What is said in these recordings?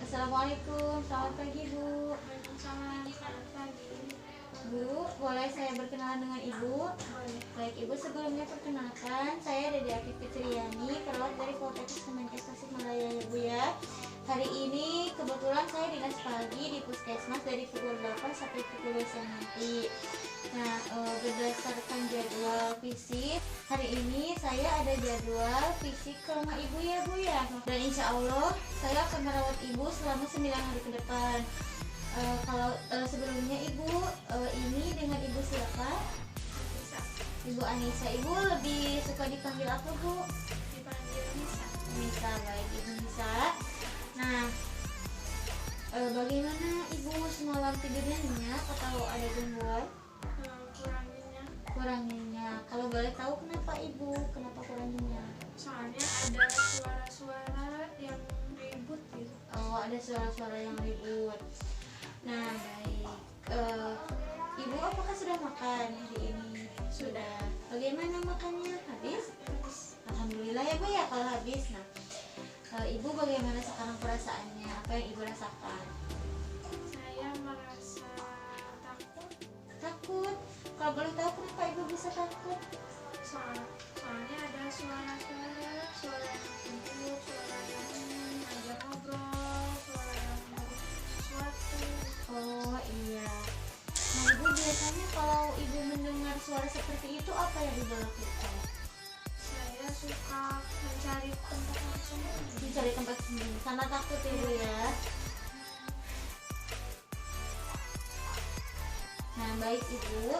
Assalamualaikum, selamat pagi Bu. Waalaikumsalam, selamat pagi. Bu, boleh saya berkenalan dengan Ibu? Boleh. Baik Ibu, sebelumnya perkenalkan, saya Dede Afif Fitriani, perawat dari Poltekkes Kemenkes Tasikmalaya ya Bu ya. Hari ini kebetulan saya dinas pagi di Puskesmas dari pukul 8 sampai pukul 2 siang nanti. Nah, berdasarkan jadwal fisik, hari ini saya ada jadwal fisik ke rumah Ibu ya Bu ya. Dan insya Allah saya akan merawat Ibu selama 9 hari ke depan. Kalau sebelumnya Ibu ini dengan Ibu siapa? Bisa Ibu Anissa. Ibu lebih suka dipanggil apa Bu? dipanggil Nisa. Nisa, baik Ibu Nisa. Nah, bagaimana Ibu semalam tidurnya nyenyak atau ada gangguan? Kuranginya Kurang nyenyak. Kalau boleh tahu kenapa Ibu? Kenapa kurang nyenyak? soalnya ada suara-suara yang ribut gitu. Oh, ada suara-suara yang ribut. Nah, baik. Ibu apakah sudah makan hari ini? Sudah. Bagaimana makannya? Habis? Alhamdulillah ya Bu ya kalau habis. Nah, Ibu bagaimana sekarang perasaannya? Apa yang Ibu rasakan? Saya merasa takut Takut. Kalau boleh tahu kenapa Ibu bisa takut? soalnya ada suara yang ribut, suara yang ngajak ngobrol, suara yang ngomong sesuatu. Oh iya. Nah Ibu biasanya kalau Ibu mendengar suara seperti itu apa yang Ibu lakukan? Saya suka mencari tempat yang sunyi. Mencari tempat sendiri karena takut ya Bu ya. Nah baik Ibu,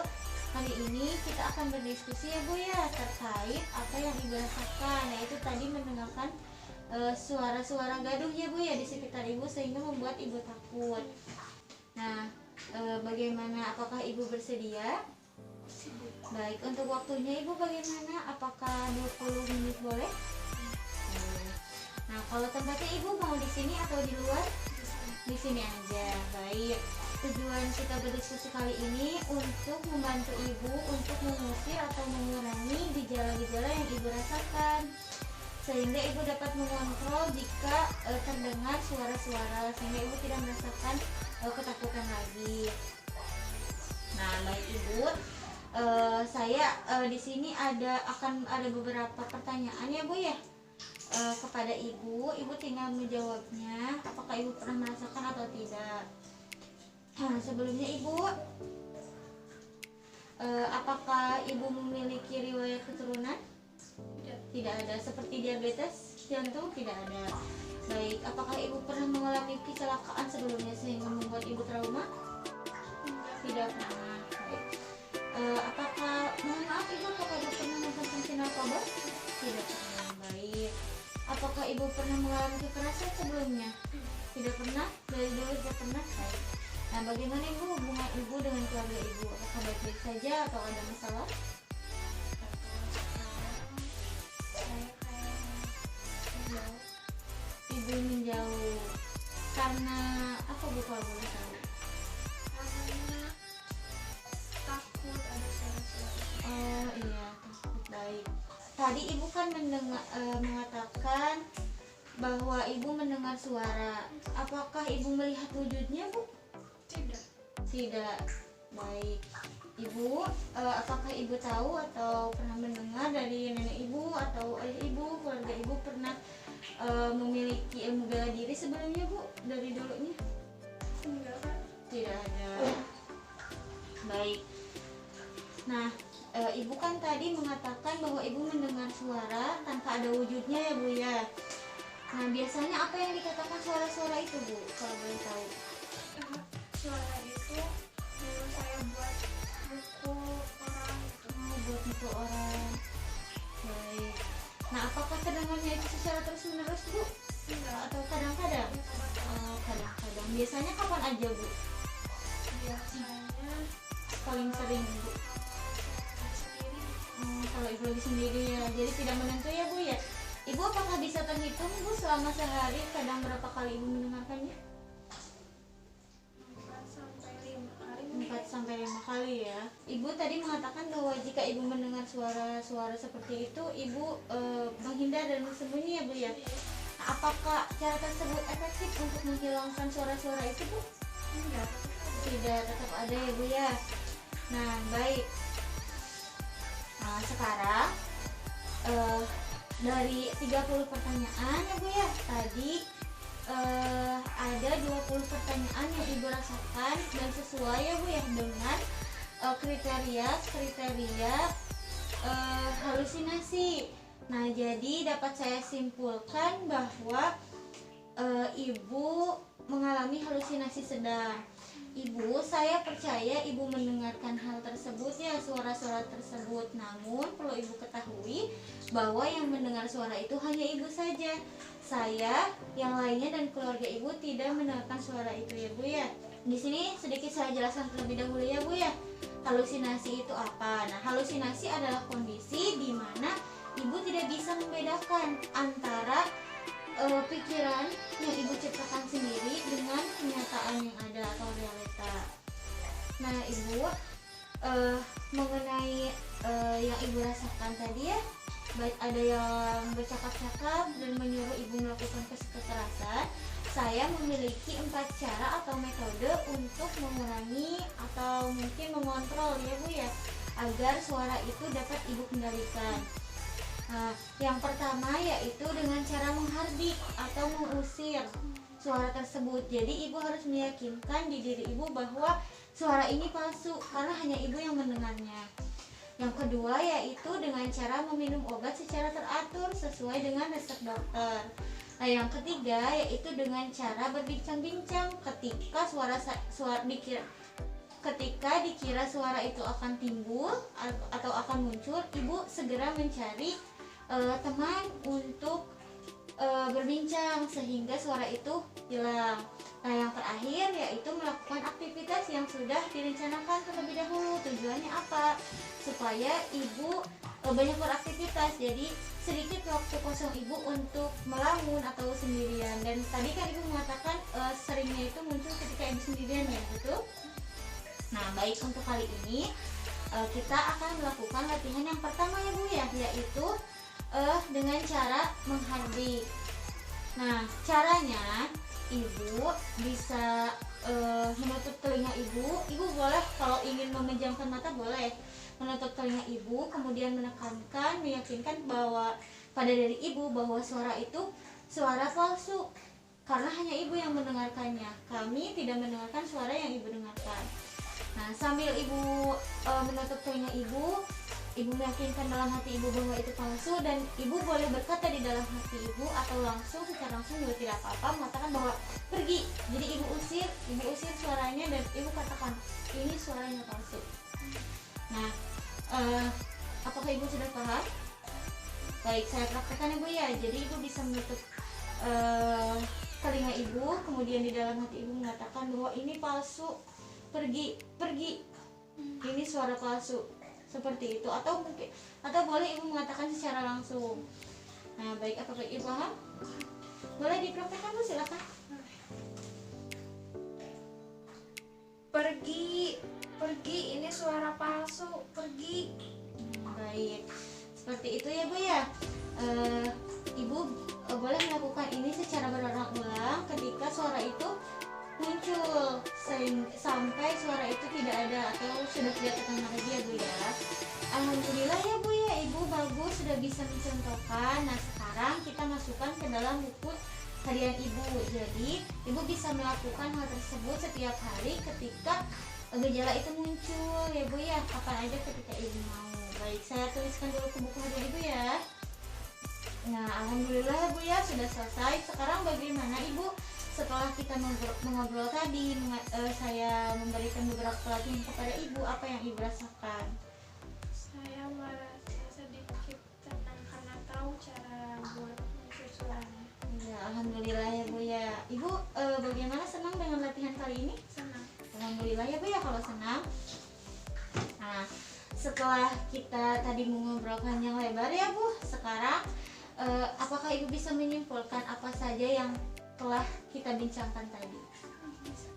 hari ini kita akan berdiskusi ya Bu ya terkait apa yang Ibu rasakan, yaitu tadi mendengarkan suara-suara gaduh ya Bu ya di sekitar Ibu sehingga membuat Ibu takut. Nah, bagaimana? Apakah Ibu bersedia? Baik, untuk waktunya Ibu bagaimana? Apakah 20 menit boleh? Nah, kalau tempatnya Ibu mau di sini atau di luar? Di sini aja. Baik. Tujuan kita berdiskusi kali ini untuk membantu Ibu untuk mengusir atau mengurangi gejala-gejala yang Ibu rasakan, sehingga Ibu dapat mengontrol jika terdengar suara-suara, sehingga Ibu tidak merasakan ketakutan lagi. Nah, baik Ibu, saya di sini akan ada beberapa pertanyaan ya Bu ya kepada Ibu. Ibu tinggal menjawabnya apakah Ibu pernah merasakan atau tidak. Nah, sebelumnya Ibu, apakah Ibu memiliki riwayat keturunan? Tidak ada. Seperti diabetes jantung? Tidak ada. Baik, apakah Ibu pernah mengalami kecelakaan sebelumnya sehingga membuat Ibu trauma? Tidak pernah. Baik. Mohon maaf Ibu, apakah Ibu pernah mengkonsumsi narkoba? Tidak pernah. Baik. Apakah Ibu pernah mengalami kekerasan sebelumnya? Tidak pernah. Dari dulu tidak pernah. Baik. Nah, bagaimana Ibu hubungan Ibu dengan keluarga Ibu? Apakah baik-baik saja atau ada masalah? Ibu menjauh karena apa Bu kalau boleh tahu? Karena takut ada suara-suara. Oh iya, takut. Baik. Tadi Ibu kan mengatakan bahwa Ibu mendengar suara. Apakah Ibu melihat wujudnya Bu? Tidak. Tidak. Baik. Ibu, apakah Ibu tahu atau pernah mendengar dari nenek Ibu atau ayah Ibu, keluarga Ibu pernah memiliki ilmu bela diri sebelumnya Bu? Dari dulunya? Enggak kan? Tidak ada. Baik. Nah, Ibu kan tadi mengatakan bahwa Ibu mendengar suara tanpa ada wujudnya ya Bu ya. Nah, biasanya apa yang dikatakan suara-suara itu Bu? Kalau boleh tahu. Suara itu dulu saya buat buku orang gitu. Oh, buat buku orang. Baik. Nah, apakah terdengarnya itu secara terus-menerus Bu? Enggak. Atau kadang-kadang? Oh, kadang-kadang. Biasanya kapan aja Bu? Biasanya Paling sering Bu? sendiri. Kalau Ibu lagi sendiri ya, jadi tidak menentu ya Bu ya. Ibu apakah bisa terhitung Bu selama sehari kadang berapa kali Ibu mendengarkannya? 4 sampai 5 kali ya. Ibu tadi mengatakan bahwa jika Ibu mendengar suara-suara seperti itu, Ibu menghindar dan bersembunyi ya Bu ya. Apakah cara tersebut efektif untuk menghilangkan suara-suara itu, Bu? Enggak. Tidak, tetap ada ya, Bu ya. Nah, baik. Nah, sekarang dari 30 pertanyaan ya, Bu ya. Tadi ada 20 pertanyaan yang Ibu rasakan dan sesuai ya, Bu ya, dengan kriteria halusinasi. Nah, jadi dapat saya simpulkan bahwa Ibu mengalami halusinasi sedang. Ibu, saya percaya Ibu mendengarkan hal tersebut ya, suara-suara tersebut. Namun perlu Ibu ketahui bahwa yang mendengar suara itu hanya Ibu saja. Saya, yang lainnya dan keluarga Ibu tidak mendengarkan suara itu ya, Bu ya. Di sini sedikit saya jelaskan terlebih dahulu ya, Bu ya. Halusinasi itu apa? Nah, halusinasi adalah kondisi di mana Ibu tidak bisa membedakan antara pikiran yang Ibu ciptakan sendiri dengan kenyataan yang ada atau realita. Nah, Ibu mengenai yang Ibu rasakan tadi ya, baik ada yang bercakap-cakap dan menyuruh Ibu melakukan kekerasan. Saya memiliki 4 cara atau metode untuk mengurangi atau mungkin mengontrol ya, Bu ya, agar suara itu dapat Ibu kendalikan. Nah, yang pertama yaitu dengan cara menghardik atau mengusir suara tersebut. Jadi Ibu harus meyakinkan di diri Ibu bahwa suara ini palsu karena hanya Ibu yang mendengarnya. Yang kedua yaitu dengan cara meminum obat secara teratur sesuai dengan resep dokter. Nah, yang ketiga yaitu dengan cara berbincang-bincang ketika ketika dikira suara itu akan timbul atau akan muncul, Ibu segera mencari teman untuk berbincang sehingga suara itu hilang. Nah, yang terakhir yaitu melakukan aktivitas yang sudah direncanakan terlebih dahulu. Tujuannya apa? Supaya Ibu banyak beraktivitas, jadi sedikit waktu kosong Ibu untuk melamun atau sendirian. Dan tadi kan Ibu mengatakan seringnya itu muncul ketika Ibu sendirian ya, betul? Nah, baik, untuk kali ini kita akan melakukan latihan yang pertama ya, Bu ya, yaitu dengan cara menghardik. Nah, caranya Ibu bisa menutup telinga Ibu. Ibu boleh kalau ingin memejamkan mata boleh menutup telinga Ibu, kemudian menekankan, meyakinkan bahwa pada diri Ibu bahwa suara itu suara palsu karena hanya Ibu yang mendengarkannya. Kami tidak mendengarkan suara yang Ibu dengarkan. Nah, sambil Ibu menutup telinga Ibu meyakinkan dalam hati Ibu bahwa itu palsu, dan Ibu boleh berkata di dalam hati Ibu atau secara langsung juga tidak apa-apa, mengatakan bahwa pergi. Jadi Ibu usir suaranya dan Ibu katakan ini suaranya palsu. Nah, apakah Ibu sudah paham? Baik, saya praktekkan Ibu ya. Jadi Ibu bisa menutup telinga Ibu, kemudian di dalam hati Ibu mengatakan bahwa ini palsu, pergi, ini suara palsu. Seperti itu, atau boleh Ibu mengatakan secara langsung. Nah, baik, apakah Ibu paham? Boleh dipraktekkan, Bu, silakan. Pergi, ini suara palsu, pergi. Baik, seperti itu ya, Bu ya. Ibu boleh melakukan ini secara berulang-ulang ketika suara itu muncul sampai suara itu tidak ada atau sudah tidak terdengar lagi ya, Bu ya. Alhamdulillah ya, Bu ya, Ibu bagus sudah bisa mencontohkan. Nah, sekarang kita masukkan ke dalam buku harian Ibu. Jadi Ibu bisa melakukan hal tersebut setiap hari ketika gejala itu muncul ya, Bu ya, kapan aja ketika Ibu mau. Baik, saya tuliskan dulu ke buku harian Ibu ya. Nah, alhamdulillah ya, Bu ya, sudah selesai. Sekarang bagaimana Ibu? Setelah kita mengobrol tadi, saya memberikan beberapa pelatihan kepada Ibu, apa yang Ibu rasakan? Saya merasa sedikit tenang karena tahu cara buat mengusir suaranya. Ya, alhamdulillah ya, Bu ya. Ibu bagaimana, senang dengan latihan kali ini? Senang. Alhamdulillah ya, Bu ya, kalau senang. Nah, setelah kita tadi mengobrolkan yang lebar ya, Bu, sekarang apakah Ibu bisa menyimpulkan apa saja yang telah kita bincangkan tadi?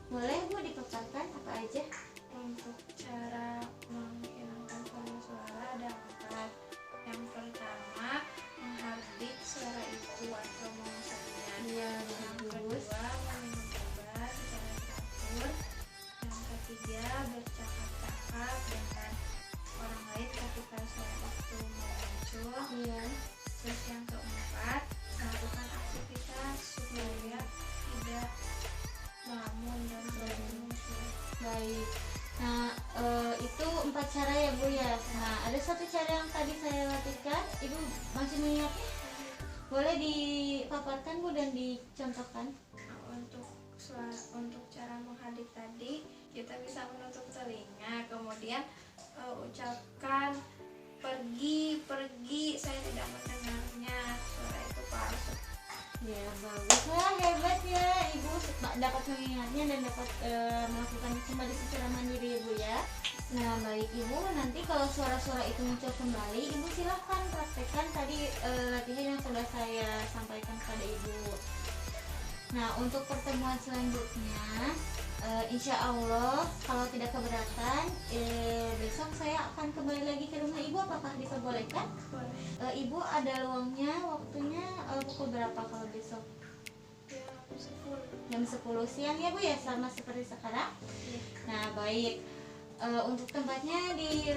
Boleh, Bu, dipaparkan apa aja? Untuk cara menghilangkan suara ada 4. Yang pertama, menghardik suara itu atau mengusirnya. Ibu masih mengingatnya? Boleh dipaparkan Bu dan dicontohkan? Untuk cara menghadik tadi, kita bisa menutup telinga, kemudian ucapkan pergi, pergi, saya tidak mendengarnya, suara itu palsu. Ya bagus lah, hebat ya Ibu dapat mengingatnya dan dapat melakukan kembali secara mandiri ya Bu ya. Nah baik Ibu, nanti kalau suara-suara itu muncul kembali, Ibu silahkan praktekkan tadi latihan yang sudah saya sampaikan kepada Ibu. Nah untuk pertemuan selanjutnya, insya Allah kalau tidak keberatan, besok saya akan kembali lagi ke rumah Ibu. Apakah diperbolehkan? Boleh. Ibu ada luangnya, waktunya pukul berapa kalau besok? Jam 10. Jam 10 siang ya Bu ya, sama seperti sekarang. Iya. Nah baik, untuk tempatnya di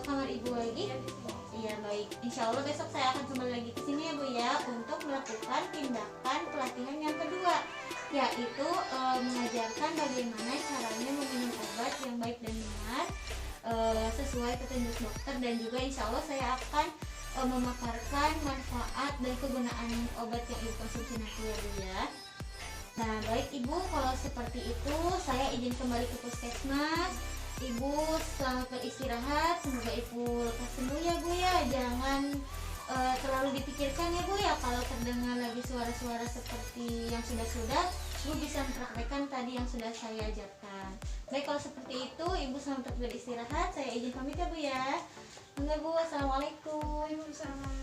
kamar Ibu lagi? Iya, di sini. Iya baik, insya Allah besok saya akan kembali lagi ke sini ya Bu ya, untuk melakukan tindakan pelatihan yang kedua, yaitu mengajarkan bagaimana caranya meminum obat yang baik dan benar sesuai petunjuk dokter, dan juga insya Allah saya akan memaparkan manfaat dan kegunaan obat yang Ibu konsumsi nanti ya Bu ya. Nah baik Ibu, kalau seperti itu saya izin kembali ke puskesmas. Ibu selamat beristirahat, semoga Ibu lekas sembuh ya Bu ya. Jangan terlalu dipikirkan ya Bu ya, kalau terdengar lagi suara-suara seperti yang sudah-sudah, Ibu bisa mempraktekkan tadi yang sudah saya ajarkan. Baik kalau seperti itu, Ibu selamat beristirahat, saya izin pamit ya Bu ya. Enggak Bu, assalamualaikum. Waalaikumsalam.